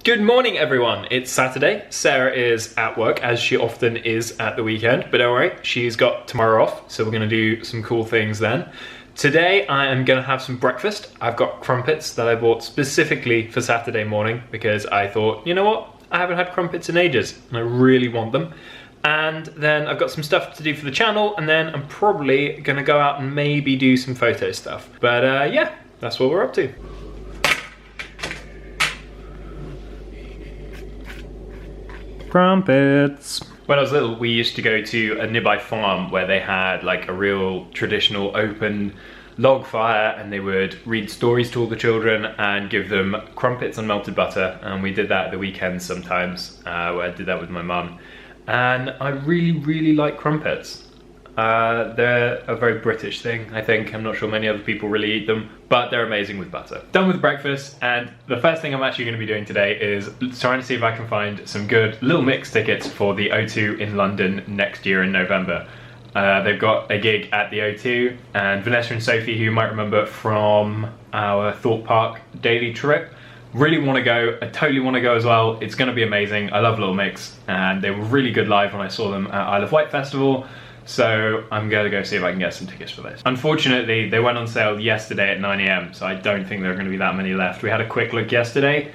Good morning everyone, it's Saturday. Sarah is at work as she often is at the weekend, but don't worry, she's got tomorrow off, so we're gonna do some cool things then. Today I am gonna have some breakfast. I've got crumpets that I bought specifically for Saturday morning because I thought, you know what, I haven't had crumpets in ages and I really want them. And then I've got some stuff to do for the channel, and then I'm probably gonna go out and maybe do some photo stuff. But yeah, that's what we're up to. Crumpets. When I was little, we used to go to a nearby farm where they had like a real traditional open log fire, and they would read stories to all the children and give them crumpets and melted butter. And we did that at the weekends sometimes, where I did that with my mum. And I really like crumpets. They're a very British thing, I think. I'm not sure many other people really eat them, but they're amazing with butter. Done with breakfast, and the first thing I'm actually going to be doing today is trying to see if I can find some good Little Mix tickets for the O2 in London next year in November. They've got a gig at the O2, and Vanessa and Sophie, who you might remember from our Thorpe Park daily trip, really want to go. I totally want to go as well. It's going to be amazing. I love Little Mix, and they were really good live when I saw them at Isle of Wight Festival. So I'm going to go see if I can get some tickets for those. Unfortunately, they went on sale yesterday at 9 AM, so I don't think there are going to be that many left. We had a quick look yesterday,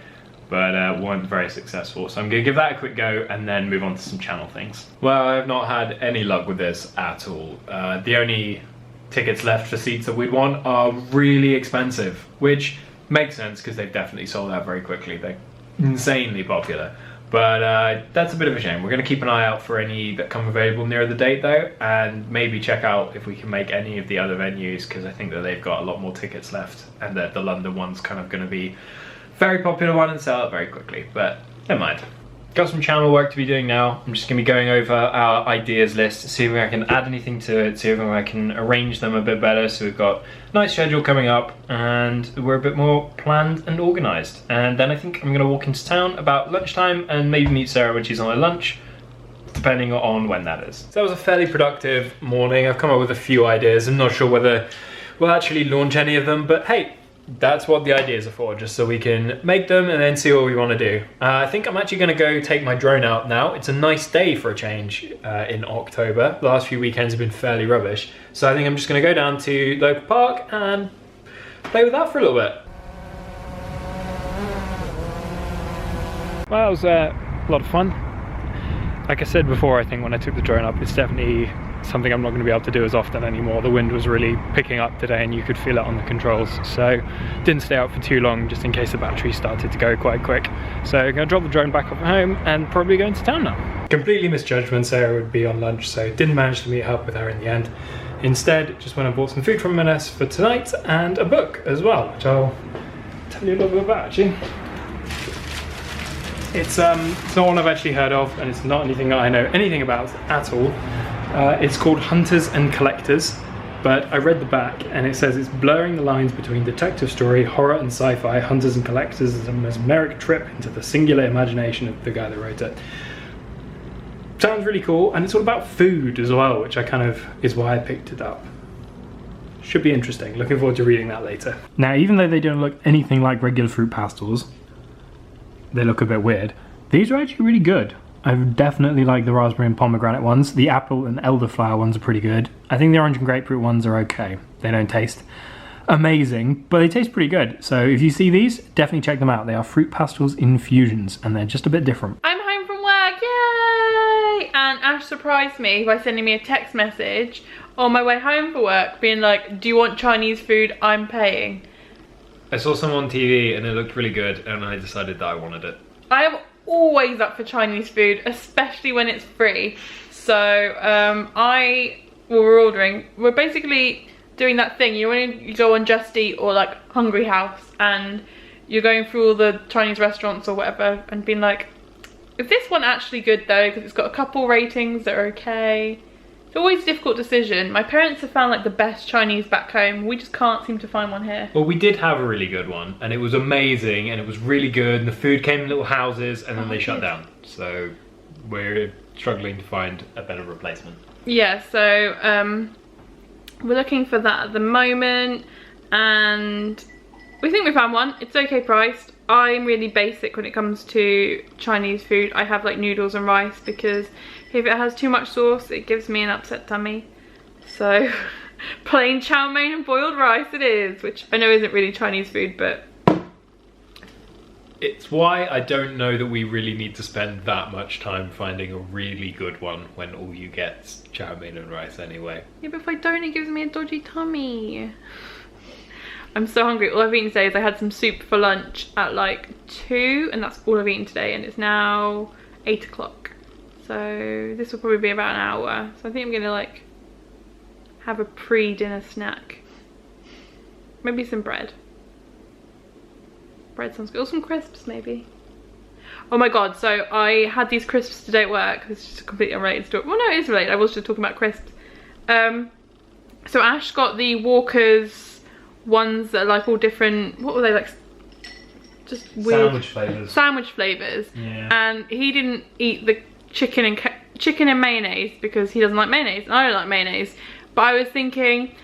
but weren't very successful. So I'm going to give that a quick go and then move on to some channel things. Well, I've not had any luck with this at all. The only tickets left for seats that we'd want are really expensive, which makes sense because they've definitely sold out very quickly. They're insanely popular. But that's a bit of a shame. We're going to keep an eye out for any that come available near the date though, and maybe check out if we can make any of the other venues, because I think that they've got a lot more tickets left, and that the London one's kind of going to be a very popular one and sell out very quickly, but never mind. Got some channel work to be doing now. I'm just going to be going over our ideas list, see if I can add anything to it, see if I can arrange them a bit better, so we've got a nice schedule coming up and we're a bit more planned and organised. And then I think I'm going to walk into town about lunchtime and maybe meet Sarah when she's on her lunch, depending on when that is. So that was a fairly productive morning. I've come up with a few ideas. I'm not sure whether we'll actually launch any of them, but hey, that's what the ideas are for, just so we can make them and then see what we want to do. I think I'm actually going to go take my drone out now. It's a nice day for a change in October. The last few weekends have been fairly rubbish. So I think I'm just going to go down to local park and play with that for a little bit. Well, that was a lot of fun. Like I said before, I think when I took the drone up, it's definitely something I'm not going to be able to do as often anymore. The wind was really picking up today and you could feel it on the controls, so didn't stay out for too long just in case the battery started to go quite quick. So I'm going to drop the drone back off at home and probably go into town now. Completely misjudged when Sarah would be on lunch, so didn't manage to meet up with her in the end. Instead, just went and bought some food from M&S for tonight and a book as well, which I'll tell you a little bit about actually. It's not one I've actually heard of, and it's not anything that I know anything about at all. It's called Hunters and Collectors, but I read the back and it says it's blurring the lines between detective story, horror and sci-fi. Hunters and Collectors is a mesmeric trip into the singular imagination of the guy that wrote it. Sounds really cool, and it's all about food as well, which I kind of is why I picked it up. Should be interesting. Looking forward to reading that later. Now, even though they don't look anything like regular fruit pastels, they look a bit weird. These are actually really good. I definitely like the raspberry and pomegranate ones. The apple and elderflower ones are pretty good. I think the orange and grapefruit ones are okay. They don't taste amazing, but they taste pretty good. So if you see these, definitely check them out. They are fruit pastels infusions, and they're just a bit different. I'm home from work, yay! And Ash surprised me by sending me a text message on my way home for work, being like, do you want Chinese food? I'm paying. I saw some on TV and it looked really good, and I decided that I wanted it. I am always up for Chinese food, especially when it's free. So we're basically doing that thing, you know, when you go on Just Eat or like Hungry House and you're going through all the Chinese restaurants or whatever and being like, is this one actually good though, because it's got a couple ratings that are okay. It's always a difficult decision. My parents have found like the best Chinese back home. We just can't seem to find one here. Well, we did have a really good one, and it was amazing, and it was really good, and the food came in little houses, and then they shut down. So we're struggling to find a better replacement. Yeah, so we're looking for that at the moment, and we think we found one. It's okay priced. I'm really basic when it comes to Chinese food. I have like noodles and rice because if it has too much sauce, it gives me an upset tummy. So plain chow mein and boiled rice it is, which I know isn't really Chinese food, but it's why I don't know that we really need to spend that much time finding a really good one when all you get's chow mein and rice anyway. yeah, but if I don't, it gives me a dodgy tummy. I'm so hungry. All I've eaten today is I had some soup for lunch at like 2, and that's all I've eaten today, and it's now 8 o'clock. So this will probably be about an hour. So I think I'm gonna like have a pre-dinner snack. Maybe some bread. Bread sounds good. Or some crisps maybe. Oh my god, so I had these crisps today at work. This is just a completely unrelated story. Well, no, it is related. I was just talking about crisps. So Ash got the Walker's ones that are like all different, what were they, like just weird sandwich flavors. Yeah. And he didn't eat the chicken and mayonnaise because he doesn't like mayonnaise, and I don't like mayonnaise. But I was thinking,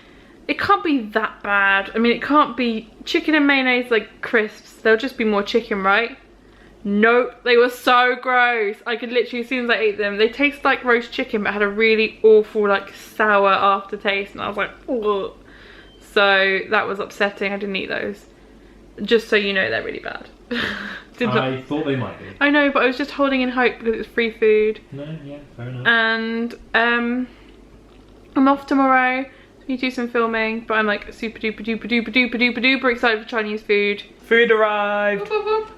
it can't be that bad. I mean, it can't be chicken and mayonnaise like crisps. They'll just be more chicken, right? Nope, they were so gross. I could literally, as soon as I ate them, they taste like roast chicken but had a really awful like sour aftertaste, and I was like, ugh. So that was upsetting. I didn't eat those. Just so you know, they're really bad. I thought they might be. I know, but I was just holding in hope because it's free food. No, yeah, fair enough. And I'm off tomorrow to do some filming, but I'm like super duper excited for Chinese food. Food arrived! Boop, boop, boop.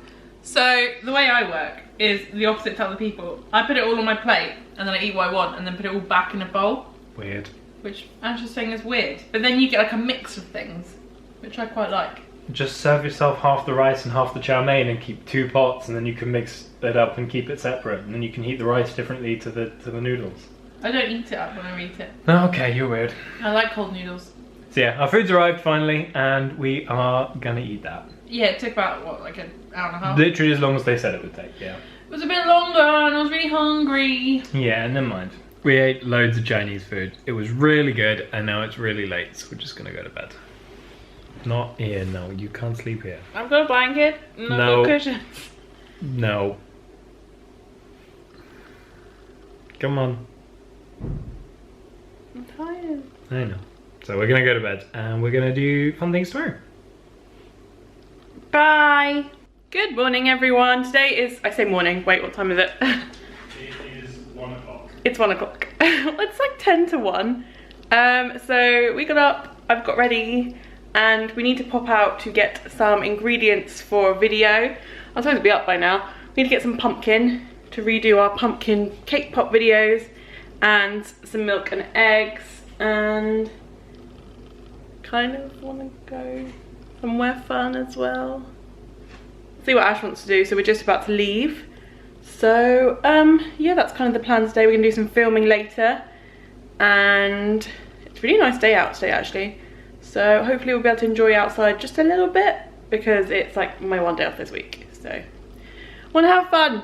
So the way I work is the opposite to other people. I put it all on my plate and then I eat what I want and then put it all back in a bowl. Weird. Which Ash is saying is weird. But then you get like a mix of things, which I quite like. Just serve yourself half the rice and half the chow mein and keep 2 pots, and then you can mix it up and keep it separate, and then you can heat the rice differently to the noodles. I don't eat it up when I eat it. Okay, you're weird. I like cold noodles. So yeah, our food's arrived finally, and we are gonna eat that. Yeah, it took about, what, like an hour and a half? Literally as long as they said it would take, yeah. It was a bit longer and I was really hungry. Yeah, never mind. We ate loads of Chinese food. It was really good, and now it's really late, so we're just gonna go to bed. Not here, no. You can't sleep here. I've got a blanket and I've No. got cushions. No. Come on. I'm tired. I know. So we're gonna go to bed, and we're gonna do fun things tomorrow. Bye. Good morning, everyone. Today is, I say morning, wait, what time is it? It is 1 o'clock. It's 1 o'clock. It's like 10 to 1. So we got up, I've got ready, and we need to pop out to get some ingredients for a video. I'm supposed to be up by now. We need to get some pumpkin to redo our pumpkin cake pop videos, and some milk and eggs, and kind of want to go somewhere fun as well. See what Ash wants to do, so we're just about to leave. So yeah, that's kind of the plan today. We're gonna do some filming later, and it's a really nice day out today actually. So hopefully we'll be able to enjoy outside just a little bit, because it's like my one day off this week. So wanna have fun.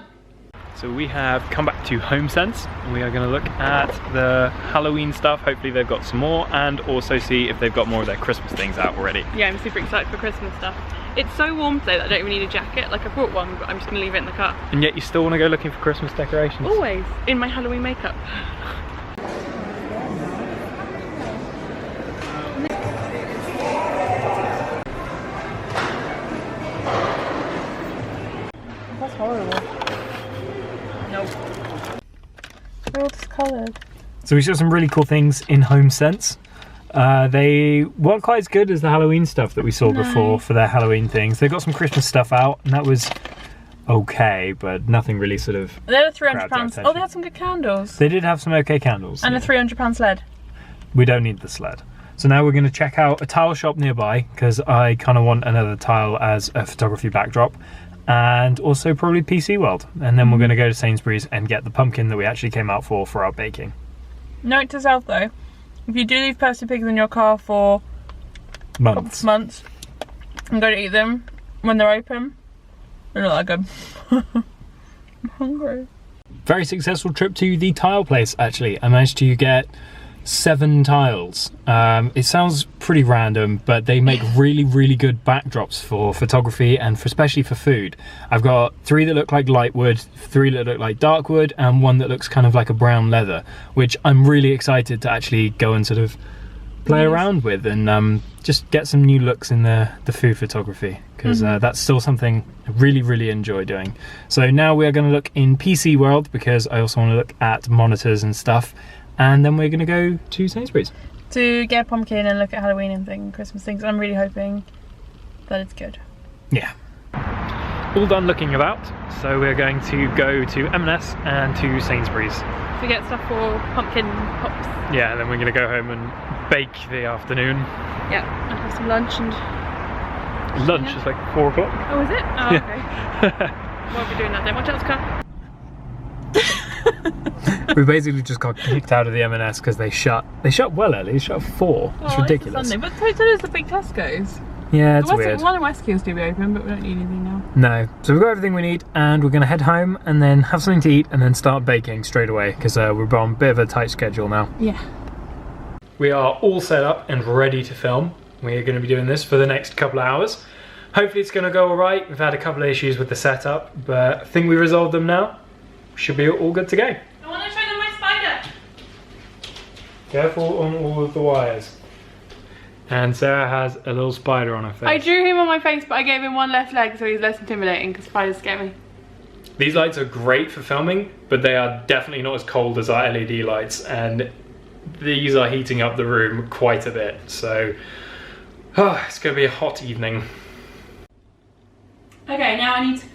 So we have come back to HomeSense, and we are going to look at the Halloween stuff. Hopefully they've got some more, and also see if they've got more of their Christmas things out already. Yeah, I'm super excited for Christmas stuff. It's so warm today that I don't even need a jacket. Like, I brought one, but I'm just gonna leave it in the car. And yet you still want to go looking for Christmas decorations? Always, in my Halloween makeup. That's horrible. Nope. They're all discoloured. So we saw some really cool things in HomeSense. They weren't quite as good as the Halloween stuff that we saw before for their Halloween things. They got some Christmas stuff out, and that was okay, but nothing really sort of... They're £300. Oh, they had some good candles. They did have some okay candles. And a £300 sled. We don't need the sled. So now we're going to check out a tile shop nearby, because I kind of want another tile as a photography backdrop. And also probably PC World. And then we're going to go to Sainsbury's and get the pumpkin that we actually came out for our baking. Note to self though, if you do leave Percy Pigs in your car for Months. and go to eat them when they're open, they're not that good. I'm hungry. Very successful trip to the tile place, actually. I managed to get 7 tiles. It sounds pretty random, but they make really good backdrops for photography and especially for food. I've got 3 that look like light wood, 3 that look like dark wood, and 1 that looks kind of like a brown leather, which I'm really excited to actually go and sort of play around with and just get some new looks in the food photography, because that's still something I really enjoy doing. So now we are going to look in PC World, because I also want to look at monitors and stuff, and then we're going to go to Sainsbury's to get a pumpkin and look at Halloween and Christmas things. I'm really hoping that it's good. Yeah. All done looking about, so we're going to go to M&S and to Sainsbury's. To get stuff for pumpkin pops. Yeah, and then we're going to go home and bake the afternoon. Yeah, and have some lunch and... Lunch is like 4 o'clock. Oh, is it? Oh, yeah. Okay. What are we doing that then? Watch out, Scott. We basically just got kicked out of the M&S because they shut well early. They shut at 4. It's ridiculous. Sunday, but so does the big Tesco's. Yeah, it's weird. One in Westfield do be open, but we don't need anything now. No. So we've got everything we need, and we're going to head home and then have something to eat and then start baking straight away, because we're on a bit of a tight schedule now. Yeah. We are all set up and ready to film. We're going to be doing this for the next couple of hours. Hopefully it's going to go alright. We've had a couple of issues with the setup, but I think we resolved them now. Should be all good to go. I want to show them my spider. Careful on all of the wires. And Sarah has a little spider on her face. I drew him on my face, but I gave him one left leg so he's less intimidating, because spiders scare me. These lights are great for filming, but they are definitely not as cold as our LED lights, and these are heating up the room quite a bit, so it's going to be a hot evening. Okay, now I need to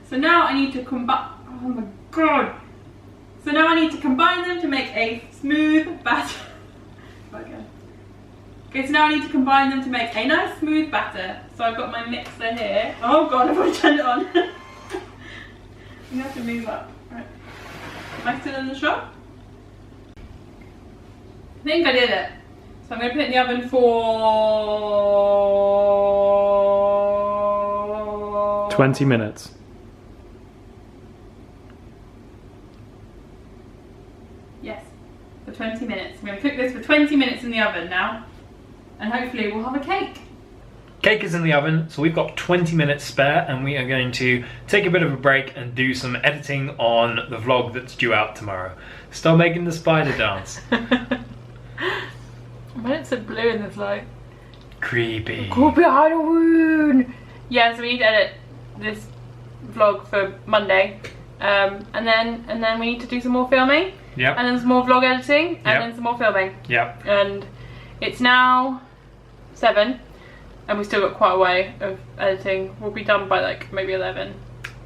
so now I need to combine. Oh my god! So now I need to combine them to make a smooth batter. Okay, so now I need to combine them to make a nice smooth batter. So I've got my mixer here. Oh god, I've already turned it on. You have to move up. Right. Am I still in the shop? I think I did it. So I'm going to put it in the oven for 20 minutes. Yes, for 20 minutes. I'm going to cook this for 20 minutes in the oven now, and hopefully we'll have a cake. Cake is in the oven, so we've got 20 minutes spare, and we are going to take a bit of a break and do some editing on the vlog that's due out tomorrow. Start making the spider dance. Why is it blue in this light? Creepy. Creepy Halloween! Yeah, so we need to edit this vlog for Monday, and then we need to do some more filming. Yep. And then some more vlog editing, and Yep. then some more filming. Yep. And it's now 7, and we still got quite a way of editing. We'll be done by like maybe 11.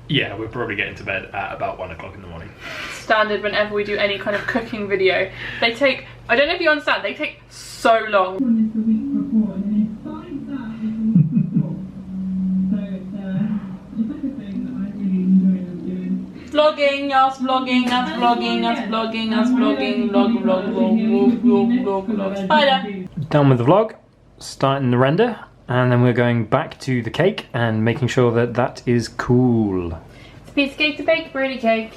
Yeah, we're probably getting to bed at about 1 o'clock in the morning. Standard whenever we do any kind of cooking video. They take, I don't know if you understand, they take so long. Vlogging, us vlogging, us vlogging, us vlogging, us vlogging, vlog, spider. Done with the vlog, starting the render, and then we're going back to the cake and making sure that that is cool. It's a piece of cake to bake, pretty cake.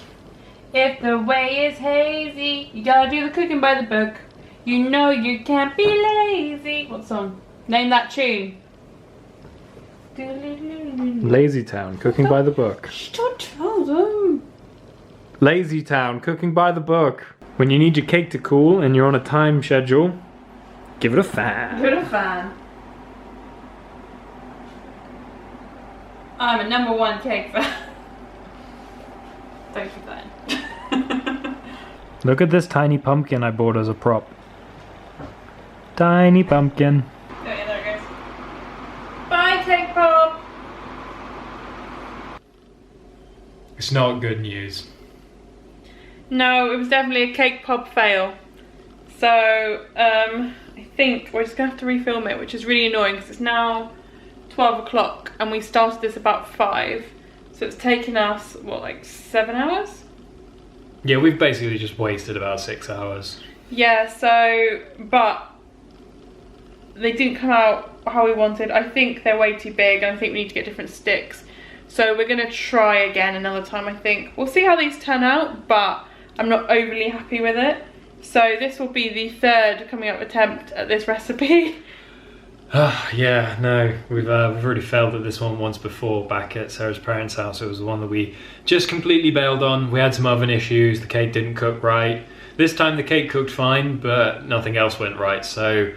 If the way is hazy, you gotta do the cooking by the book. You know you can't be lazy. What song? Name that tune. Lazy Town, cooking by the book. Don't tell them. Lazy Town, cooking by the book. When you need your cake to cool and you're on a time schedule, give it a fan. You're a fan. I'm a #1 cake fan. Don't keep that in. Look at this tiny pumpkin I bought as a prop. Tiny pumpkin. Oh yeah, there it goes. Bye, cake pop. It's not good news. No, it was definitely a cake pop fail. So, I think we're just gonna have to refilm it, which is really annoying because it's now 12 o'clock and we started this about 5. So it's taken us, what, like 7 hours? Yeah, we've basically just wasted about 6 hours. Yeah, so, but they didn't come out how we wanted. I think they're way too big and I think we need to get different sticks. So we're gonna try again another time, I think. We'll see how these turn out, but I'm not overly happy with it. So this will be the third coming up attempt at this recipe. Yeah, no, we've already failed at this one once before back at Sarah's parents' house. It was the one that we just completely bailed on. We had some oven issues, the cake didn't cook right. This time the cake cooked fine, but nothing else went right, so...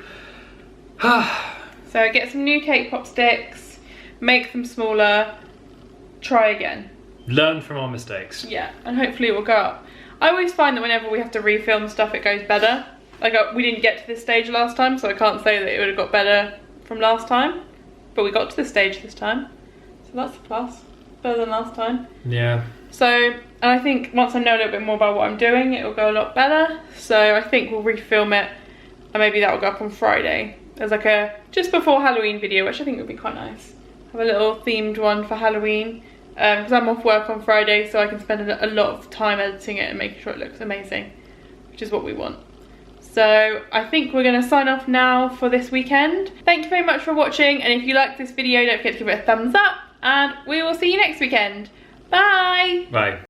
So get some new cake pop sticks, make them smaller, try again. Learn from our mistakes. Yeah, and hopefully it will go up. I always find that whenever we have to refilm stuff, it goes better. Like, we didn't get to this stage last time, so I can't say that it would have got better from last time. But we got to this stage this time. So that's a plus. Better than last time. Yeah. So, and I think once I know a little bit more about what I'm doing, it will go a lot better. So I think we'll refilm it, and maybe that will go up on Friday. There's like a just before Halloween video, which I think would be quite nice. Have a little themed one for Halloween. Because I'm off work on Friday, so I can spend a lot of time editing it and making sure it looks amazing, which is what we want. So I think we're going to sign off now for this weekend. Thank you very much for watching, and if you liked this video, don't forget to give it a thumbs up, and we will see you next weekend. Bye! Bye.